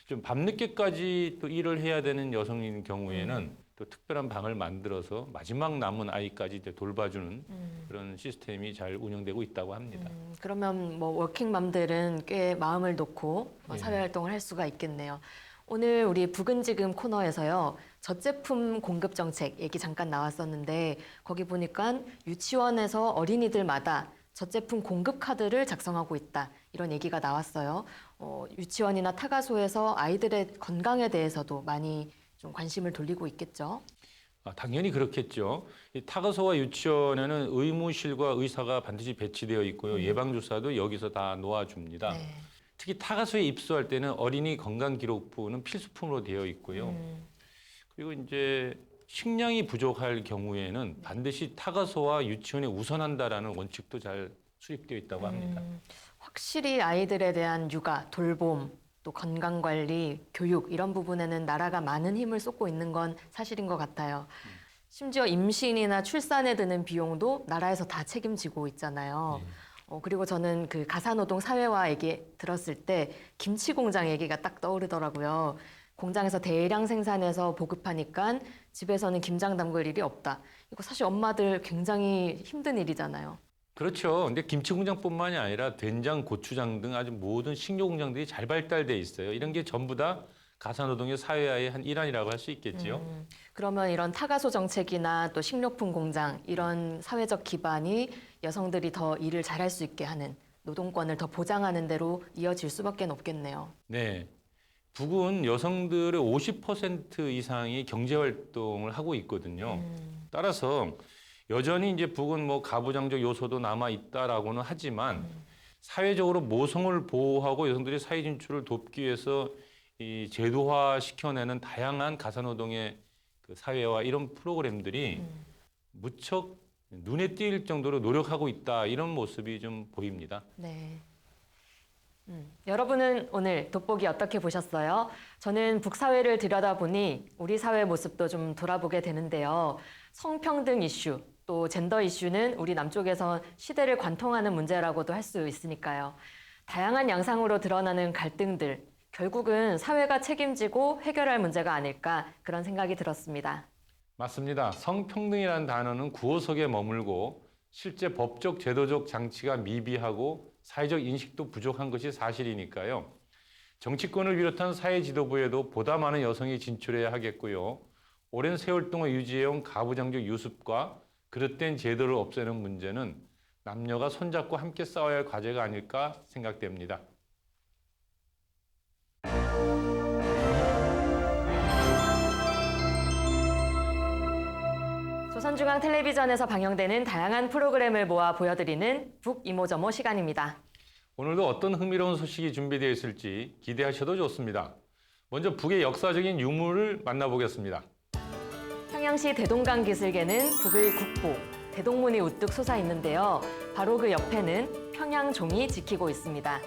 좀 밤늦게까지 또 일을 해야 되는 여성인 경우에는 또 특별한 방을 만들어서 마지막 남은 아이까지 이제 돌봐주는 그런 시스템이 잘 운영되고 있다고 합니다. 그러면 뭐 워킹맘들은 꽤 마음을 놓고 사회 활동을 할 수가 있겠네요. 오늘 우리 부근지금 코너에서요. 젖제품 공급 정책 얘기 잠깐 나왔었는데 거기 보니까 유치원에서 어린이들마다 젖제품 공급 카드를 작성하고 있다. 이런 얘기가 나왔어요. 유치원이나 타가소에서 아이들의 건강에 대해서도 많이 좀 관심을 돌리고 있겠죠. 당연히 그렇겠죠. 이 타가소와 유치원에는 의무실과 의사가 반드시 배치되어 있고요. 예방주사도 여기서 다 놓아줍니다. 네. 특히 타가소에 입소할 때는 어린이 건강기록부는 필수품으로 되어 있고요. 그리고 이제 식량이 부족할 경우에는 반드시 타가소와 유치원에 우선한다라는 원칙도 잘 수립되어 있다고 합니다. 확실히 아이들에 대한 육아, 돌봄, 또 건강관리, 교육 이런 부분에는 나라가 많은 힘을 쏟고 있는 건 사실인 것 같아요. 심지어 임신이나 출산에 드는 비용도 나라에서 다 책임지고 있잖아요. 그리고 저는 그 가사노동 사회화 얘기 들었을 때 김치 공장 얘기가 딱 떠오르더라고요. 공장에서 대량 생산해서 보급하니까 집에서는 김장 담글 일이 없다. 이거 사실 엄마들 굉장히 힘든 일이잖아요. 그렇죠. 근데 김치 공장뿐만이 아니라 된장, 고추장 등 아주 모든 식료 공장들이 잘 발달돼 있어요. 이런 게 전부 다 가사노동의 사회화의 한 일환이라고 할 수 있겠죠. 그러면 이런 타가소 정책이나 또 식료품 공장 이런 사회적 기반이 여성들이 더 일을 잘할 수 있게 하는 노동권을 더 보장하는 대로 이어질 수밖에 없겠네요. 네. 북은 여성들의 50% 이상이 경제활동을 하고 있거든요. 따라서 여전히 이제 북은 뭐 가부장적 요소도 남아 있다라고는 하지만 사회적으로 모성을 보호하고 여성들의 사회 진출을 돕기 위해서 이 제도화 시켜내는 다양한 가사노동의 그 사회화 이런 프로그램들이 무척 눈에 띌 정도로 노력하고 있다 이런 모습이 좀 보입니다. 네. 여러분은 오늘 돋보기 어떻게 보셨어요? 저는 북사회를 들여다보니 우리 사회 모습도 좀 돌아보게 되는데요. 성평등 이슈, 또 젠더 이슈는 우리 남쪽에서 시대를 관통하는 문제라고도 할 수 있으니까요. 다양한 양상으로 드러나는 갈등들, 결국은 사회가 책임지고 해결할 문제가 아닐까 그런 생각이 들었습니다. 맞습니다. 성평등이라는 단어는 구호 속에 머물고 실제 법적 제도적 장치가 미비하고 사회적 인식도 부족한 것이 사실이니까요. 정치권을 비롯한 사회 지도부에도 보다 많은 여성이 진출해야 하겠고요. 오랜 세월 동안 유지해온 가부장적 유습과 그릇된 제도를 없애는 문제는 남녀가 손잡고 함께 싸워야 할 과제가 아닐까 생각됩니다. 조선중앙텔레비전에서 방영되는 다양한 프로그램을 모아 보여드리는 북이모저모 시간입니다. 오늘도 어떤 흥미로운 소식이 준비되어 있을지 기대하셔도 좋습니다. 먼저 북의 역사적인 유물을 만나보겠습니다. 평양시 대동강 기슭에는 북의 국보, 대동문이 우뚝 솟아 있는데요. 바로 그 옆에는 평양종이 지키고 있습니다.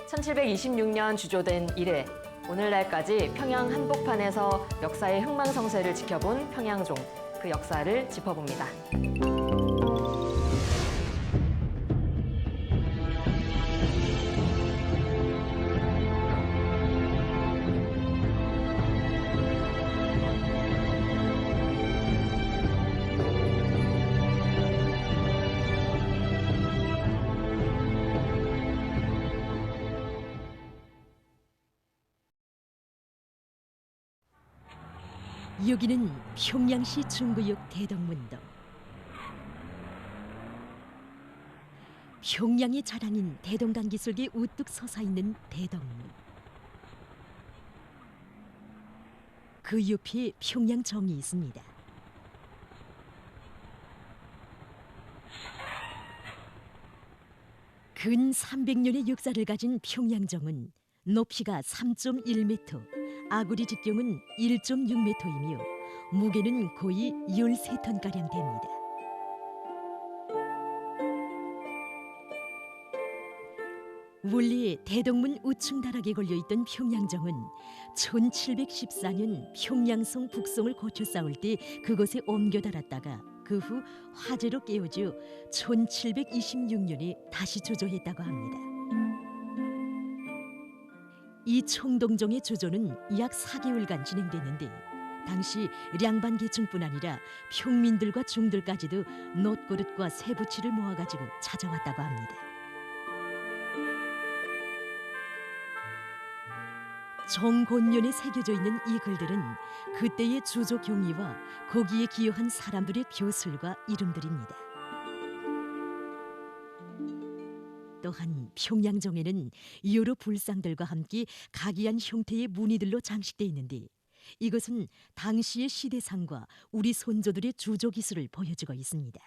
1726년 주조된 이래 오늘날까지 평양 한복판에서 역사의 흥망성쇠를 지켜본 평양종, 그 역사를 짚어봅니다. 여기는 평양시 중구역 대덕문동. 평양의 자랑인 대동강 기슭에 우뚝 솟아 있는 대덕문. 그 옆에 평양정이 있습니다. 근 300년의 역사를 가진 평양정은 높이가 3.1m, 아구리 직경은 1.6m이며 무게는 거의 13톤가량 됩니다. 원래 대덕문 우층 다락에 걸려있던 평양정은 1714년 평양성 북성을 거쳐 싸울 때 그것에 옮겨 달았다가 그 후 화재로 깨어져 1726년에 다시 조조했다고 합니다. 이 총동정의 조조는 약 4개월간 진행됐는데 당시 량반 계층뿐 아니라 평민들과 중들까지도 놋그릇과 쇠붙이를 모아가지고 찾아왔다고 합니다. 정곤년에 새겨져 있는 이 글들은 그때의 주조 경위와 거기에 기여한 사람들의 벼슬과 이름들입니다. 또한 평양정에는 여러 불상들과 함께 각이한 형태의 무늬들로 장식되어 있는데 이것은 당시의 시대상과 우리 선조들의 주조 기술을 보여주고 있습니다.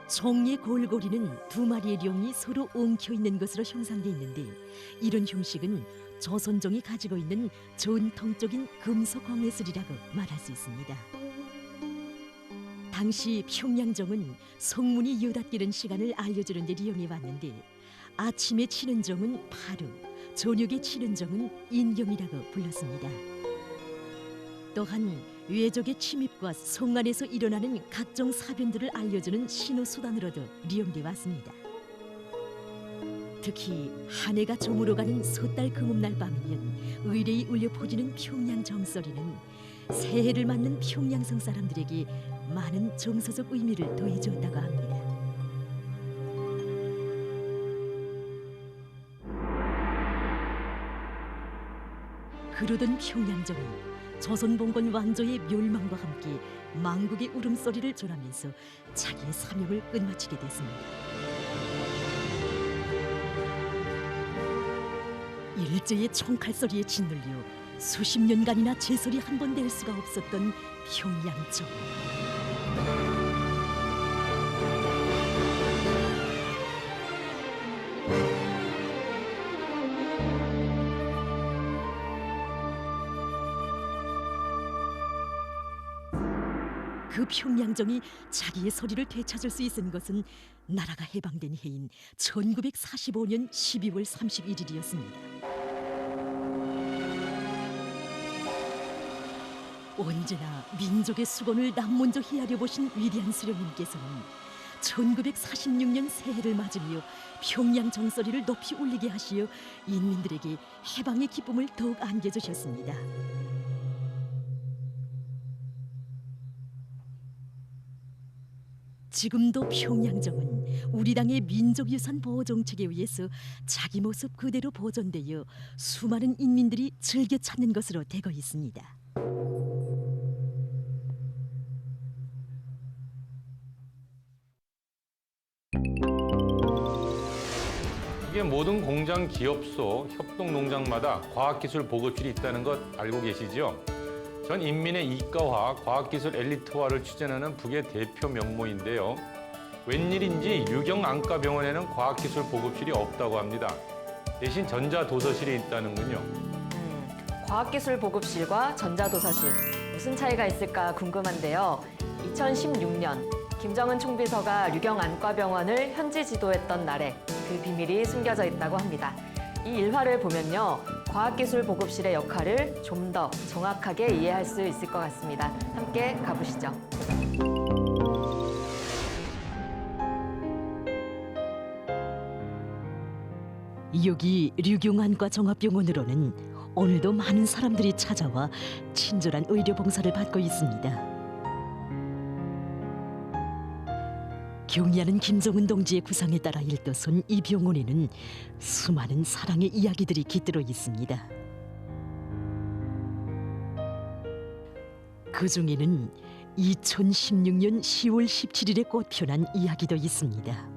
정의 골고리는 두 마리의 룡이 서로 엉켜 있는 것으로 형상되어 있는데 이런 형식은 조선종이 가지고 있는 전통적인 금속 광해술이라고 말할 수 있습니다. 당시 평양정은 성문이 여닫기는 시간을 알려주는 데 이용해 왔는데 아침에 치는 정은 파루, 저녁에 치는 정은 인경이라고 불렀습니다. 또한 외적의 침입과 성 안에서 일어나는 각종 사변들을 알려주는 신호수단으로도 이용돼 왔습니다. 특히 한 해가 저물어가는 섣달 금음날 밤이면 의뢰이 울려 퍼지는 평양 정소리는 새해를 맞는 평양성 사람들에게 많은 정서적 의미를 더해주었다고 합니다. 그러던 평양정은 조선봉건 왕조의 멸망과 함께 망국의 울음소리를 졸하면서 자기의 사명을 끝마치게 됐습니다. 일제의 총칼소리에 짓눌려 수십 년간이나 제설이 한 번 낼 수가 없었던 평양정. 그 평양정이 자기의 소리를 되찾을 수 있은 것은 나라가 해방된 해인 1945년 12월 31일이었습니다. 언제나 민족의 수건을 남먼저 헤아려 보신 위대한 수령님께서는 1946년 새해를 맞으며 평양 정소리를 높이 울리게 하시어 인민들에게 해방의 기쁨을 더욱 안겨주셨습니다. 지금도 평양정은 우리 당의 민족유산 보호 정책에 의해서 자기 모습 그대로 보존되어 수많은 인민들이 즐겨 찾는 것으로 되고 있습니다. 이게 모든 공장 기업소, 협동농장마다 과학기술 보급실이 있다는 것 알고 계시죠? 전 인민의 이과화, 과학기술 엘리트화를 추진하는 북의 대표 명모인데요. 웬일인지 유경안과병원에는 과학기술 보급실이 없다고 합니다. 대신 전자도서실이 있다는군요. 과학기술 보급실과 전자도서실, 무슨 차이가 있을까 궁금한데요. 2016년 김정은 총비서가 유경안과병원을 현지 지도했던 날에 그 비밀이 숨겨져 있다고 합니다. 이 일화를 보면요. 과학기술 보급실의 역할을 좀 더 정확하게 이해할 수 있을 것 같습니다. 함께 가보시죠. 여기 류경안과 종합병원으로는 오늘도 많은 사람들이 찾아와 친절한 의료 봉사를 받고 있습니다. 경의하는 김정은 동지의 구상에 따라 일떠선 이 병원에는 수많은 사랑의 이야기들이 깃들어 있습니다. 그 중에는 2016년 10월 17일에 꽃 피어난 이야기도 있습니다.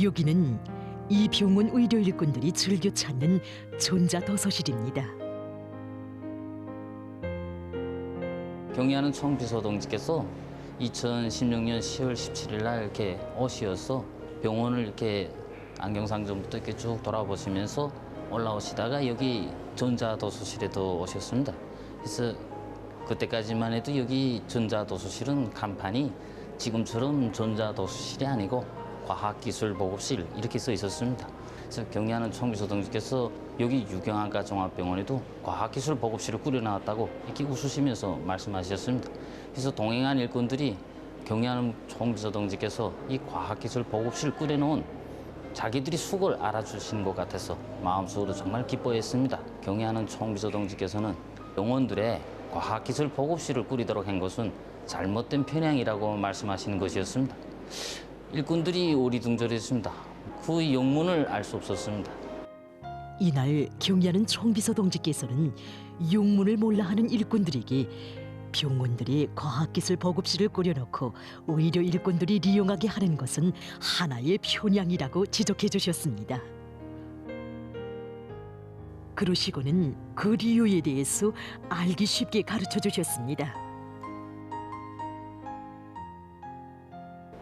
여기는 이 병원 의료 일꾼들이 즐겨 찾는 전자도서실입니다. 경의하는 총비서 동지께서 2016년 10월 17일 날 이렇게 오시어서 병원을 이렇게 안경상점부터 이렇게 쭉 돌아보시면서 올라오시다가 여기 전자도서실에도 오셨습니다. 그래서 그때까지만 해도 여기 전자도서실은 간판이 지금처럼 전자도서실이 아니고 과학기술보급실 이렇게 써 있었습니다. 그래서 경의하는 총비서 동지께서 여기 유경안과 종합병원에도 과학기술보급실을 꾸려나왔다고 이렇게 웃으시면서 말씀하셨습니다. 그래서 동행한 일꾼들이 경의하는 총비서 동지께서 이 과학기술보급실을 꾸려놓은 자기들이 숙을 알아주신 것 같아서 마음속으로 정말 기뻐했습니다. 경의하는 총비서 동지께서는 병원들의 과학기술 보급실을 꾸리도록 한 것은 잘못된 편향이라고 말씀하시는 것이었습니다. 일꾼들이 오리둥절했습니다. 그 영문을 알 수 없었습니다. 이날 경의하는 총비서 동지께서는 영문을 몰라 하는 일꾼들에게 병원들이 과학기술 보급실을 꾸려놓고 의료 일꾼들이 이용하게 하는 것은 하나의 편향이라고 지적해 주셨습니다. 그러시고는 그 이유에 대해서 알기 쉽게 가르쳐 주셨습니다.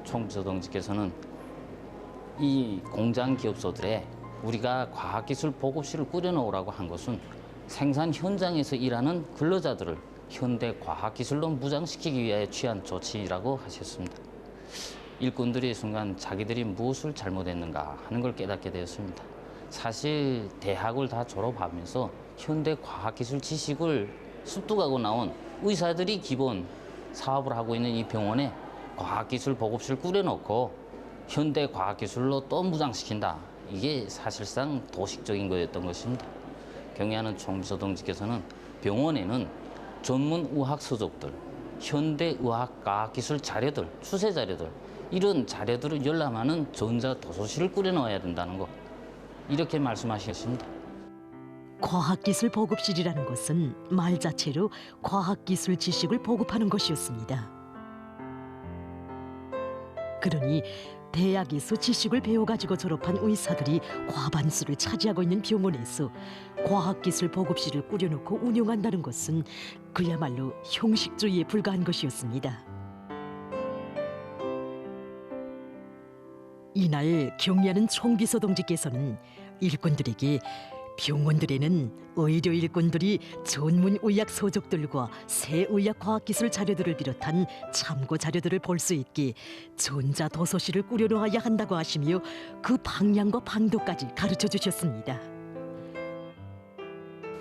총비서 동지께서는 이 공장 기업소들에 우리가 과학기술 보급실을 꾸려놓으라고 한 것은 생산 현장에서 일하는 근로자들을 현대 과학기술로 무장시키기 위해 취한 조치라고 하셨습니다. 일꾼들이 순간 자기들이 무엇을 잘못했는가 하는 걸 깨닫게 되었습니다. 사실 대학을 다 졸업하면서 현대 과학기술 지식을 습득하고 나온 의사들이 기본 사업을 하고 있는 이 병원에 과학기술 보급실 꾸려놓고 현대 과학기술로 또 무장시킨다. 이게 사실상 도식적인 거였던 것입니다. 경의하는 총비서 동지께서는 병원에는 전문 의학 서적들, 현대 의학 과학기술 자료들, 추세 자료들 이런 자료들을 열람하는 전자도서실을 꾸려넣어야 된다는 것 이렇게 말씀하셨습니다. 과학기술 보급실이라는 것은 말 자체로 과학기술 지식을 보급하는 것이었습니다. 그러니 대학에서 지식을 배워가지고 졸업한 의사들이 과반수를 차지하고 있는 병원에서 과학기술 보급실을 꾸려놓고 운영한다는 것은 그야말로 형식주의에 불과한 것이었습니다. 이날 경의하는 총비서 동지께서는 일꾼들에게 병원들에는 의료 일꾼들이 전문 의학 서적들과 새 의학 과학기술 자료들을 비롯한 참고 자료들을 볼 수 있게 전자 도서실을 꾸려놓아야 한다고 하시며 그 방향과 방도까지 가르쳐 주셨습니다.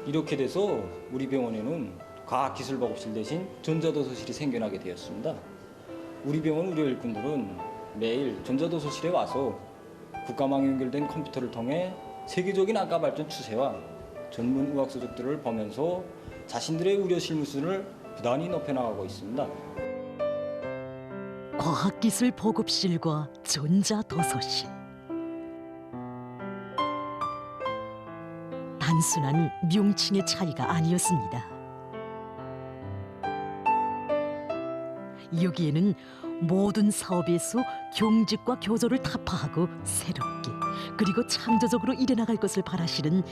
이렇게 돼서 우리 병원에는 과학기술보급실 대신 전자도서실이 생겨나게 되었습니다. 우리 병원 의료 일꾼들은 매일 전자도서실에 와서 국가망에 연결된 컴퓨터를 통해 세계적인 안과 발전 추세와 전문 의학 서적들을 보면서 자신들의 의료 실무 수준을 부단히 높여나가고 있습니다. 과학기술 보급실과 전자도서실. 단순한 명칭의 차이가 아니었습니다. 여기에는 모든 사업에서 경직과 교조를 타파하고 새롭게 그리고 창조적으로 일어나갈 것을 바라시는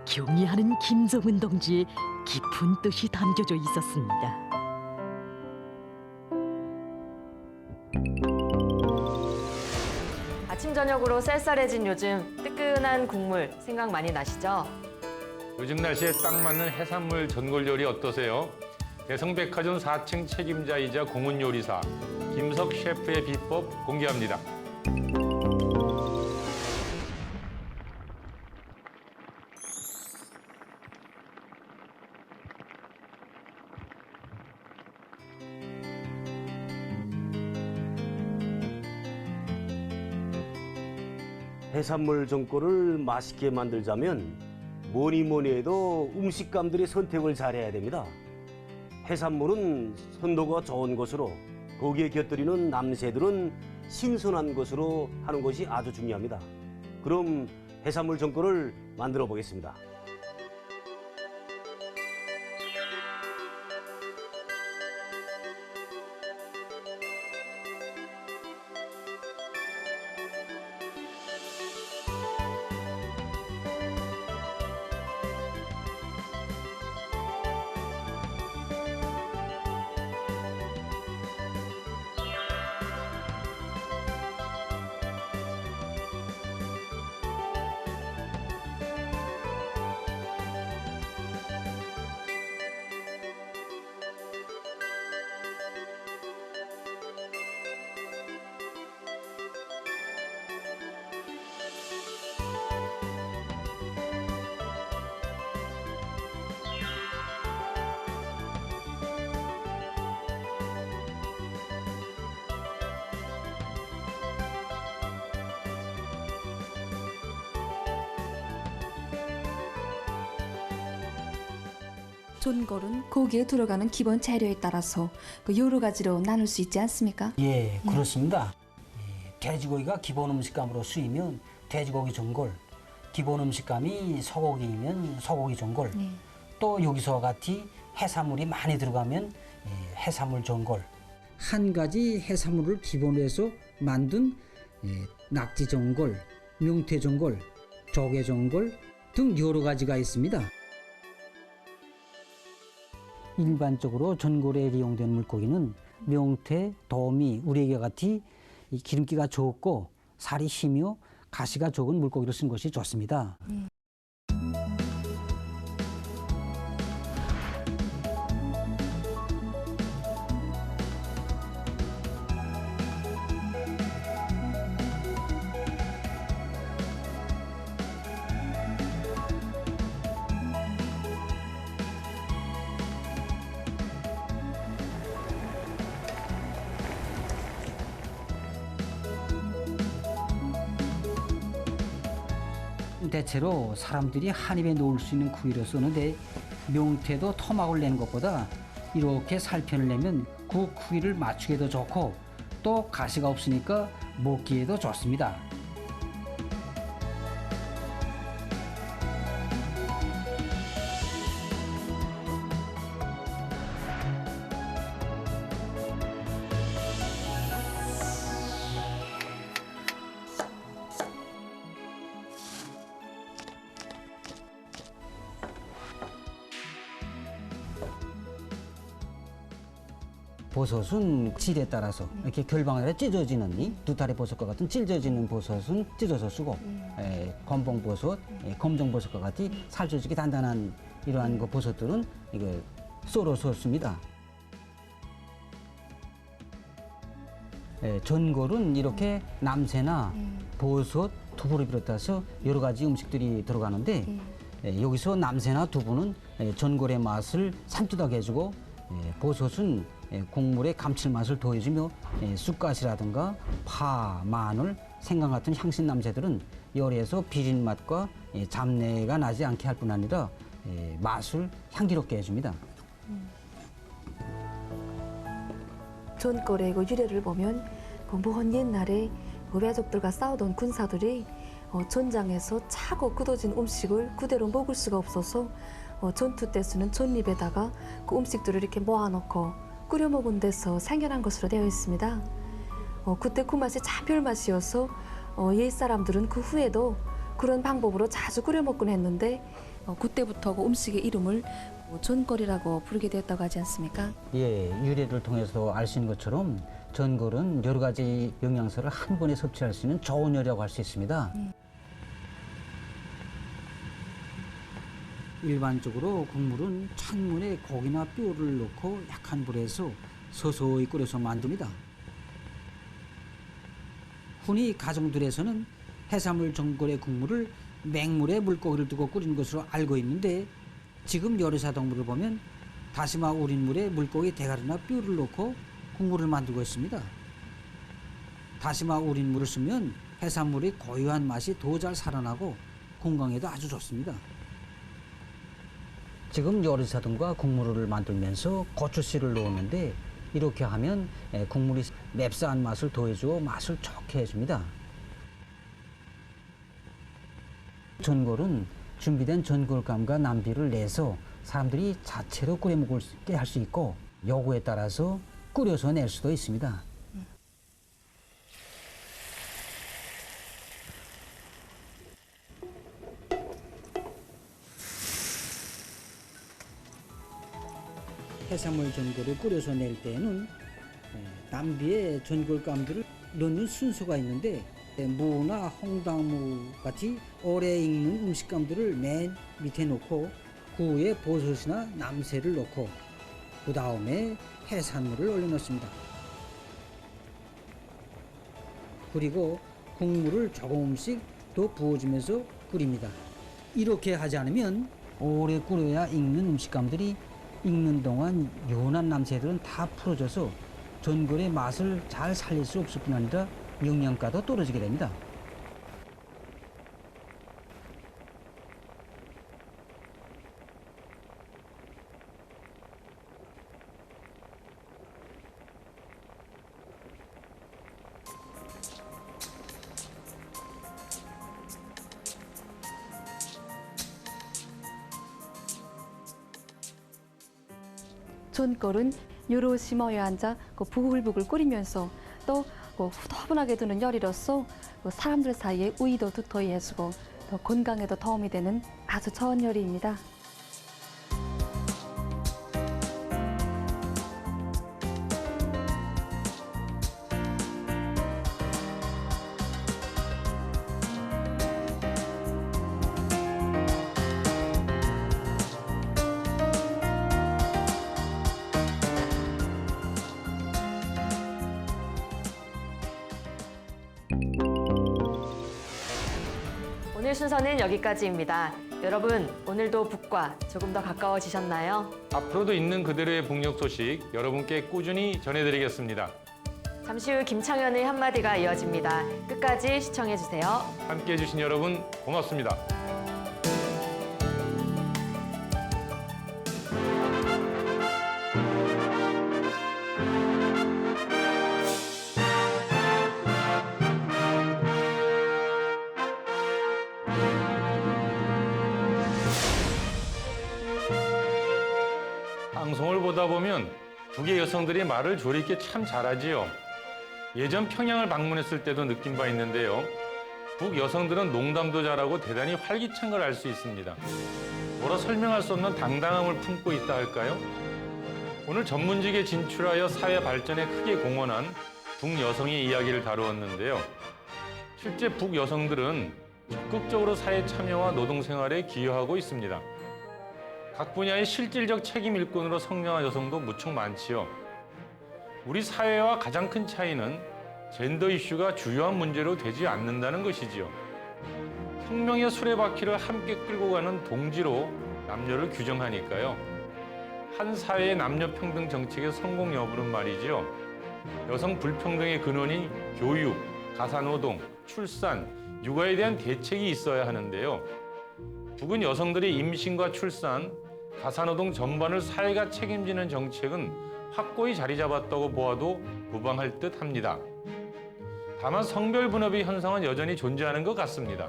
경의하는 김정은 동지의 깊은 뜻이 담겨져 있었습니다. 아침 저녁으로 쌀쌀해진 요즘 뜨끈한 국물 생각 많이 나시죠? 요즘 날씨에 딱 맞는 해산물 전골 요리 어떠세요? 대성백화점 4층 책임자이자 공훈 요리사 김석 셰프의 비법 공개합니다. 해산물 전골을 맛있게 만들자면 뭐니 해도 음식감들이 선택을 잘해야 됩니다. 해산물은 선도가 좋은 것으로 거기에 곁들이는 남새들은 신선한 것으로 하는 것이 아주 중요합니다. 그럼 해산물 전골을 만들어 보겠습니다. 전골은 고기에 들어가는 기본 재료에 따라서 여러 가지로 나눌 수 있지 않습니까? 예, 그렇습니다. 돼지고기가 기본 음식감으로 쓰이면 돼지고기 전골, 기본 음식감이 소고기이면 소고기 전골, 또 여기서와 같이 해산물이 많이 들어가면 해산물 전골. 한 가지 해산물을 기본으로 해서 만든 낙지 전골, 명태 전골, 조개 전골 등 여러 가지가 있습니다. 일반적으로 전골에 이용되는 물고기는 명태, 도미, 우레기 같이 기름기가 적고 살이 희며 가시가 적은 물고기를 쓴 것이 좋습니다. 대체로 사람들이 한 입에 넣을 수 있는 구이로 쓰는데 명태도 토막을 내는 것보다 이렇게 살편을 내면 그 구이를 맞추기도 좋고 또 가시가 없으니까 먹기에도 좋습니다. 버섯은 질에 따라서 이렇게 결방을 찢어지는 두타리 버섯과 같은 찢어지는 버섯은 찢어서 쓰고 건봉버섯, 검정버섯과 같이 살쪄지게 단단한 이러한 그 버섯들은 이거 썰어서 씁니다. 전골은 이렇게 남새나 버섯, 두부를 비롯해서 여러 가지 음식들이 들어가는데 여기서 남새나 두부는 전골의 맛을 산뜻하게 해주고 버섯은 국물의 감칠맛을 더해주며 쑥갓이라든가 파, 마늘, 생강 같은 향신 남새들은 요리에서 비린 맛과 잡내가 나지 않게 할 뿐 아니라 맛을 향기롭게 해줍니다. 전골의 유래를 보면 먼 옛날에 외족들과 싸우던 군사들이 전장에서 차고 굳어진 음식을 그대로 먹을 수가 없어서 전투 때 쓰는 전립에다가 그 음식들을 이렇게 모아놓고 끓여 먹은 데서 생겨난 것으로 되어 있습니다. 그때 그 맛이 차별 맛이어서 옛 사람들은 그 후에도 그런 방법으로 자주 끓여 먹곤 했는데 그때부터 그 음식의 이름을 전골이라고 부르게 되었다고 하지 않습니까? 예, 유래를 통해서 알 수 있는 것처럼 전골은 여러 가지 영양소를 한 번에 섭취할 수 있는 좋은 요리라고 할 수 있습니다. 일반적으로 국물은 찬물에 고기나 뼈를 넣고 약한 불에서 서서히 끓여서 만듭니다. 흔히 가정들에서는 해산물 전골의 국물을 맹물에 물고기를 두고 끓이는 것으로 알고 있는데 지금 요리사 동물을 보면 다시마 우린 물에 물고기 대가리나 뼈를 넣고 국물을 만들고 있습니다. 다시마 우린 물을 쓰면 해산물의 고유한 맛이 더 잘 살아나고 건강에도 아주 좋습니다. 지금 요리사 등과 국물을 만들면서 고추씨를 넣었는데 이렇게 하면 국물이 맵싸한 맛을 더해주고 맛을 좋게 해줍니다. 전골은 준비된 전골감과 남비를 내서 사람들이 자체로 끓여 먹을 수 있게 할 수 있고 요구에 따라서 끓여서 낼 수도 있습니다. 해산물 전골을 끓여서 낼 때에는 남비에 전골감들을 넣는 순서가 있는데 무나 홍당무 같이 오래 익는 음식감들을 맨 밑에 놓고 그 위에 버섯이나 남새를 넣고 그 다음에 해산물을 올려놓습니다. 그리고 국물을 조금씩 더 부어주면서 끓입니다. 이렇게 하지 않으면 오래 끓여야 익는 음식감들이 익는 동안 연한 남새들은 다 풀어져서 전골의 맛을 잘 살릴 수 없을 뿐 아니라 영양가도 떨어지게 됩니다. 전골은 요롯이 모여 앉아 부글부글 끓이면서 또 후덥하게 드는 요리로서 사람들 사이에 우위도 두터이 해주고 또 건강에도 도움이 되는 아주 좋은 요리입니다. 오늘 순서는 여기까지입니다. 여러분, 오늘도 북과 조금 더 가까워지셨나요? 앞으로도 있는 그대로의 북녘 소식 여러분께 꾸준히 전해드리겠습니다. 잠시 후 김창현의 한마디가 이어집니다. 끝까지 시청해주세요. 함께해 주신 여러분 고맙습니다. 방송을 보다 보면 북의 여성들이 말을 조리있게 참 잘하지요. 예전 평양을 방문했을 때도 느낀 바 있는데요. 북 여성들은 농담도 잘하고 대단히 활기찬 걸 알 수 있습니다. 뭐라 설명할 수 없는 당당함을 품고 있다 할까요? 오늘 전문직에 진출하여 사회 발전에 크게 공헌한 북 여성의 이야기를 다루었는데요. 실제 북 여성들은 적극적으로 사회 참여와 노동 생활에 기여하고 있습니다. 각 분야의 실질적 책임 일꾼으로 성장한 여성도 무척 많지요. 우리 사회와 가장 큰 차이는 젠더 이슈가 주요한 문제로 되지 않는다는 것이지요. 혁명의 수레바퀴를 함께 끌고 가는 동지로 남녀를 규정하니까요. 한 사회의 남녀 평등 정책의 성공 여부는 말이지요. 여성 불평등의 근원인 교육, 가사노동, 출산, 육아에 대한 대책이 있어야 하는데요. 북은 여성들의 임신과 출산, 가사노동 전반을 사회가 책임지는 정책은 확고히 자리 잡았다고 보아도 무방할 듯 합니다. 다만 성별 분업의 현상은 여전히 존재하는 것 같습니다.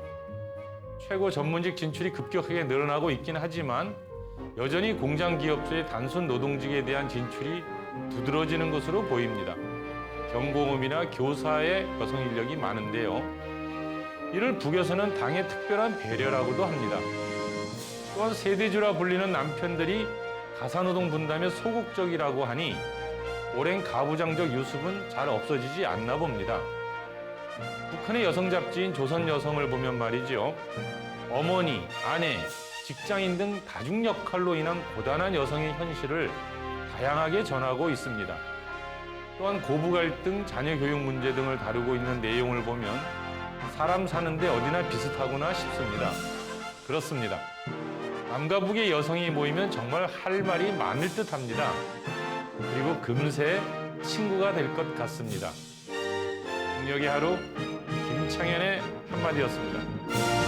최고 전문직 진출이 급격하게 늘어나고 있긴 하지만 여전히 공장 기업체의 단순 노동직에 대한 진출이 두드러지는 것으로 보입니다. 경공업이나 교사의 여성 인력이 많은데요. 이를 북에서는 당의 특별한 배려라고도 합니다. 또한 세대주라 불리는 남편들이 가사노동 분담에 소극적이라고 하니 오랜 가부장적 유습은 잘 없어지지 않나 봅니다. 북한의 여성 잡지인 조선여성을 보면 말이죠. 어머니, 아내, 직장인 등 다중 역할로 인한 고단한 여성의 현실을 다양하게 전하고 있습니다. 또한 고부 갈등, 자녀 교육 문제 등을 다루고 있는 내용을 보면 사람 사는데 어디나 비슷하구나 싶습니다. 그렇습니다. 남과 북의 여성이 모이면 정말 할 말이 많을 듯합니다. 그리고 금세 친구가 될 것 같습니다. 북녘의 하루, 김창현의 한마디였습니다.